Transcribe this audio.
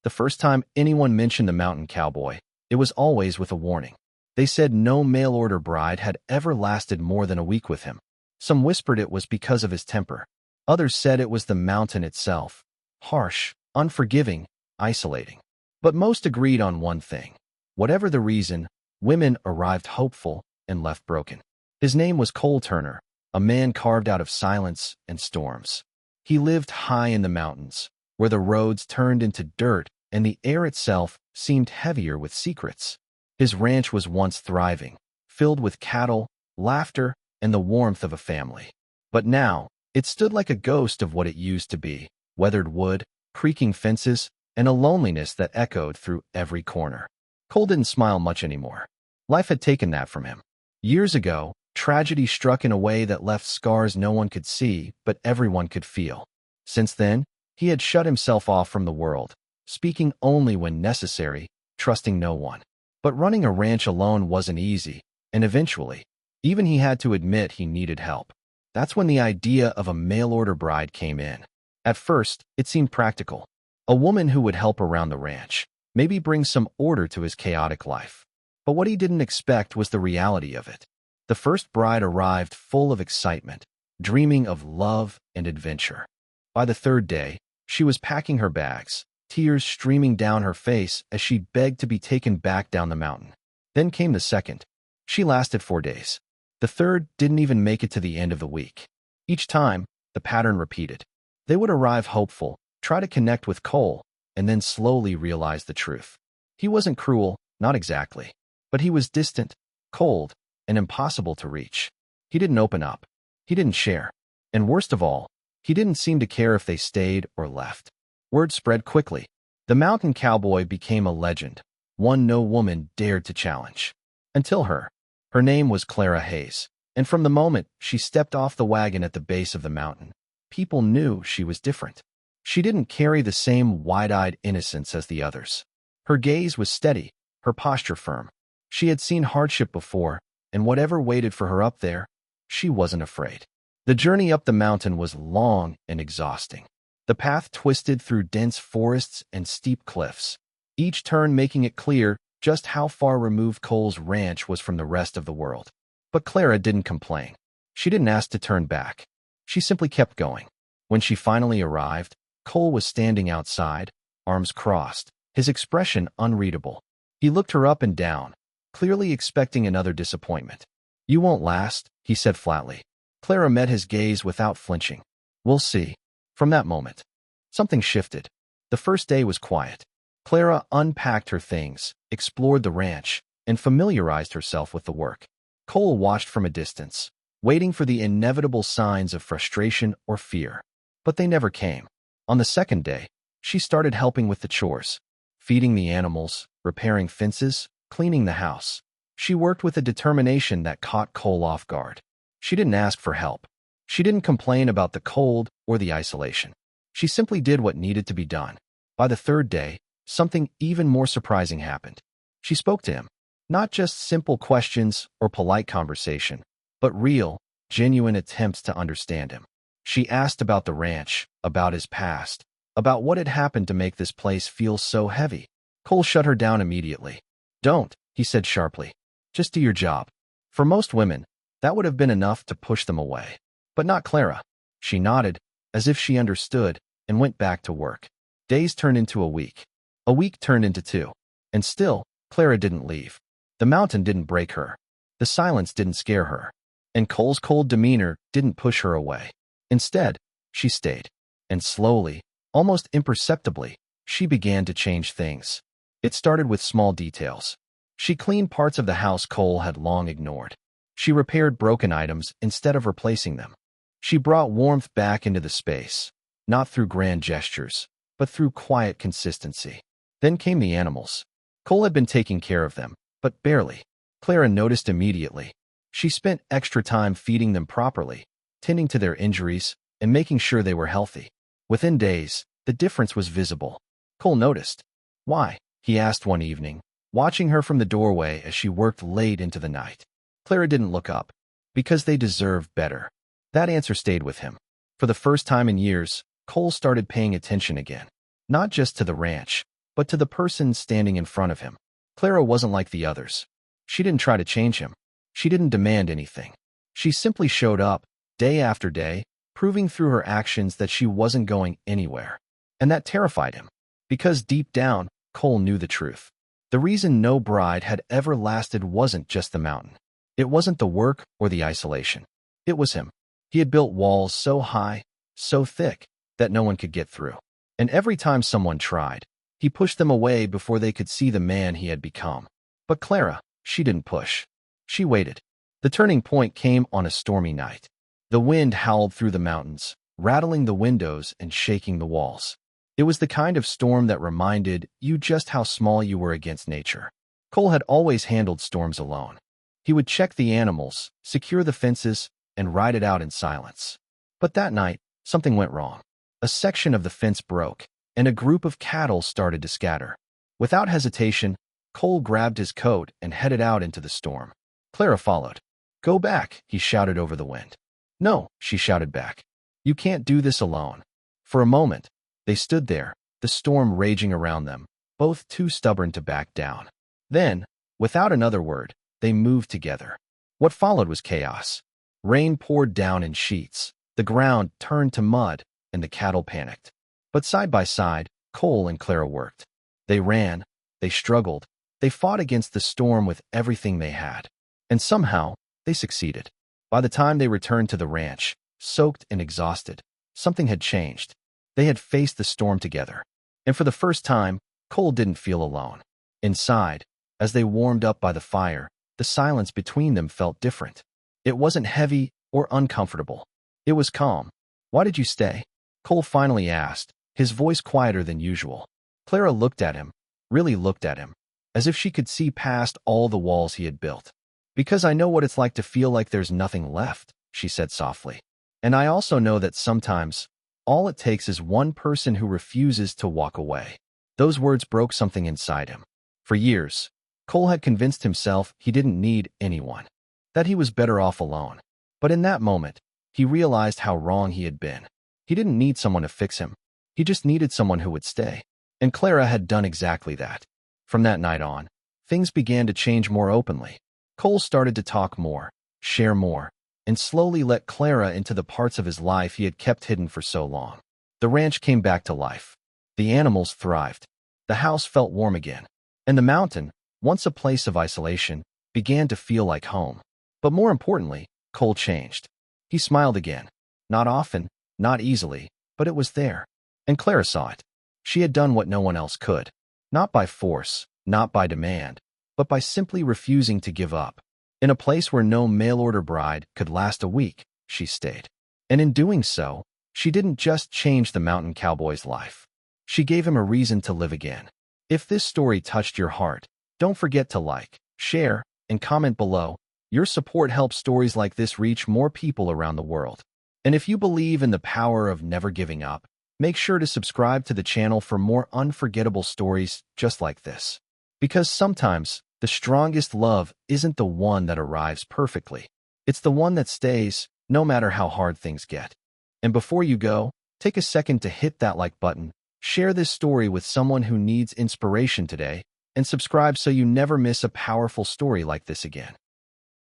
The first time anyone mentioned the mountain cowboy, it was always with a warning. They said no mail-order bride had ever lasted more than a week with him. Some whispered it was because of his temper. Others said it was the mountain itself. Harsh, unforgiving, isolating. But most agreed on one thing. Whatever the reason, women arrived hopeful and left broken. His name was Cole Turner, a man carved out of silence and storms. He lived high in the mountains, where the roads turned into dirt and the air itself seemed heavier with secrets. His ranch was once thriving, filled with cattle, laughter, and the warmth of a family. But now, it stood like a ghost of what it used to be, weathered wood, creaking fences, and a loneliness that echoed through every corner. Cole didn't smile much anymore. Life had taken that from him. Years ago, tragedy struck in a way that left scars no one could see, but everyone could feel. Since then, he had shut himself off from the world, speaking only when necessary, trusting no one. But running a ranch alone wasn't easy, and eventually, even he had to admit he needed help. That's when the idea of a mail-order bride came in. At first, it seemed practical. A woman who would help around the ranch, maybe bring some order to his chaotic life. But what he didn't expect was the reality of it. The first bride arrived full of excitement, dreaming of love and adventure. By the third day, she was packing her bags, tears streaming down her face as she begged to be taken back down the mountain. Then came the second. She lasted 4 days. The third didn't even make it to the end of the week. Each time, the pattern repeated. They would arrive hopeful, try to connect with Cole, and then slowly realize the truth. He wasn't cruel, not exactly. But he was distant, cold, and impossible to reach. He didn't open up. He didn't share. And worst of all, he didn't seem to care if they stayed or left. Word spread quickly. The mountain cowboy became a legend, one no woman dared to challenge. Until her. Her name was Clara Hayes, and from the moment she stepped off the wagon at the base of the mountain, people knew she was different. She didn't carry the same wide-eyed innocence as the others. Her gaze was steady, her posture firm. She had seen hardship before, and whatever waited for her up there, she wasn't afraid. The journey up the mountain was long and exhausting. The path twisted through dense forests and steep cliffs, each turn making it clear just how far removed Cole's ranch was from the rest of the world. But Clara didn't complain. She didn't ask to turn back. She simply kept going. When she finally arrived, Cole was standing outside, arms crossed, his expression unreadable. He looked her up and down, clearly expecting another disappointment. "You won't last," he said flatly. Clara met his gaze without flinching. "We'll see." From that moment, something shifted. The first day was quiet. Clara unpacked her things, explored the ranch, and familiarized herself with the work. Cole watched from a distance, waiting for the inevitable signs of frustration or fear. But they never came. On the second day, she started helping with the chores, feeding the animals, repairing fences, cleaning the house. She worked with a determination that caught Cole off guard. She didn't ask for help. She didn't complain about the cold or the isolation. She simply did what needed to be done. By the third day, something even more surprising happened. She spoke to him. Not just simple questions or polite conversation, but real, genuine attempts to understand him. She asked about the ranch, about his past, about what had happened to make this place feel so heavy. Cole shut her down immediately. "Don't," he said sharply. "Just do your job." For most women, that would have been enough to push them away. But not Clara. She nodded, as if she understood, and went back to work. Days turned into a week. A week turned into 2. And still, Clara didn't leave. The mountain didn't break her. The silence didn't scare her. And Cole's cold demeanor didn't push her away. Instead, she stayed. And slowly, almost imperceptibly, she began to change things. It started with small details. She cleaned parts of the house Cole had long ignored. She repaired broken items instead of replacing them. She brought warmth back into the space, not through grand gestures, but through quiet consistency. Then came the animals. Cole had been taking care of them, but barely. Clara noticed immediately. She spent extra time feeding them properly, tending to their injuries, and making sure they were healthy. Within days, the difference was visible. Cole noticed. "Why?" he asked one evening, watching her from the doorway as she worked late into the night. Clara didn't look up. "Because they deserve better." That answer stayed with him. For the first time in years, Cole started paying attention again. Not just to the ranch, but to the person standing in front of him. Clara wasn't like the others. She didn't try to change him. She didn't demand anything. She simply showed up, day after day, proving through her actions that she wasn't going anywhere. And that terrified him. Because deep down, Cole knew the truth. The reason no bride had ever lasted wasn't just the mountain. It wasn't the work or the isolation. It was him. He had built walls so high, so thick, that no one could get through. And every time someone tried, he pushed them away before they could see the man he had become. But Clara, she didn't push. She waited. The turning point came on a stormy night. The wind howled through the mountains, rattling the windows and shaking the walls. It was the kind of storm that reminded you just how small you were against nature. Cole had always handled storms alone. He would check the animals, secure the fences, and ride it out in silence. But that night, something went wrong. A section of the fence broke, and a group of cattle started to scatter. Without hesitation, Cole grabbed his coat and headed out into the storm. Clara followed. "Go back," he shouted over the wind. "No," she shouted back. "You can't do this alone." For a moment, they stood there, the storm raging around them, both too stubborn to back down. Then, without another word, they moved together. What followed was chaos. Rain poured down in sheets, the ground turned to mud, and the cattle panicked. But side by side, Cole and Clara worked. They ran, they struggled, they fought against the storm with everything they had. And somehow, they succeeded. By the time they returned to the ranch, soaked and exhausted, something had changed. They had faced the storm together. And for the first time, Cole didn't feel alone. Inside, as they warmed up by the fire, the silence between them felt different. It wasn't heavy or uncomfortable. It was calm. "Why did you stay?" Cole finally asked, his voice quieter than usual. Clara looked at him, really looked at him, as if she could see past all the walls he had built. "Because I know what it's like to feel like there's nothing left," she said softly. "And I also know that sometimes, all it takes is one person who refuses to walk away." Those words broke something inside him. For years, Cole had convinced himself he didn't need anyone, that he was better off alone. But in that moment, he realized how wrong he had been. He didn't need someone to fix him. He just needed someone who would stay. And Clara had done exactly that. From that night on, things began to change more openly. Cole started to talk more, share more, and slowly let Clara into the parts of his life he had kept hidden for so long. The ranch came back to life. The animals thrived. The house felt warm again. And the mountain, once a place of isolation, began to feel like home. But more importantly, Cole changed. He smiled again. Not often, not easily, but it was there. And Clara saw it. She had done what no one else could. Not by force, not by demand, but by simply refusing to give up. In a place where no mail-order bride could last a week, she stayed. And in doing so, she didn't just change the mountain cowboy's life. She gave him a reason to live again. If this story touched your heart, don't forget to like, share, and comment below. Your support helps stories like this reach more people around the world. And if you believe in the power of never giving up, make sure to subscribe to the channel for more unforgettable stories just like this. Because sometimes, the strongest love isn't the one that arrives perfectly. It's the one that stays, no matter how hard things get. And before you go, take a second to hit that like button, share this story with someone who needs inspiration today, and subscribe so you never miss a powerful story like this again.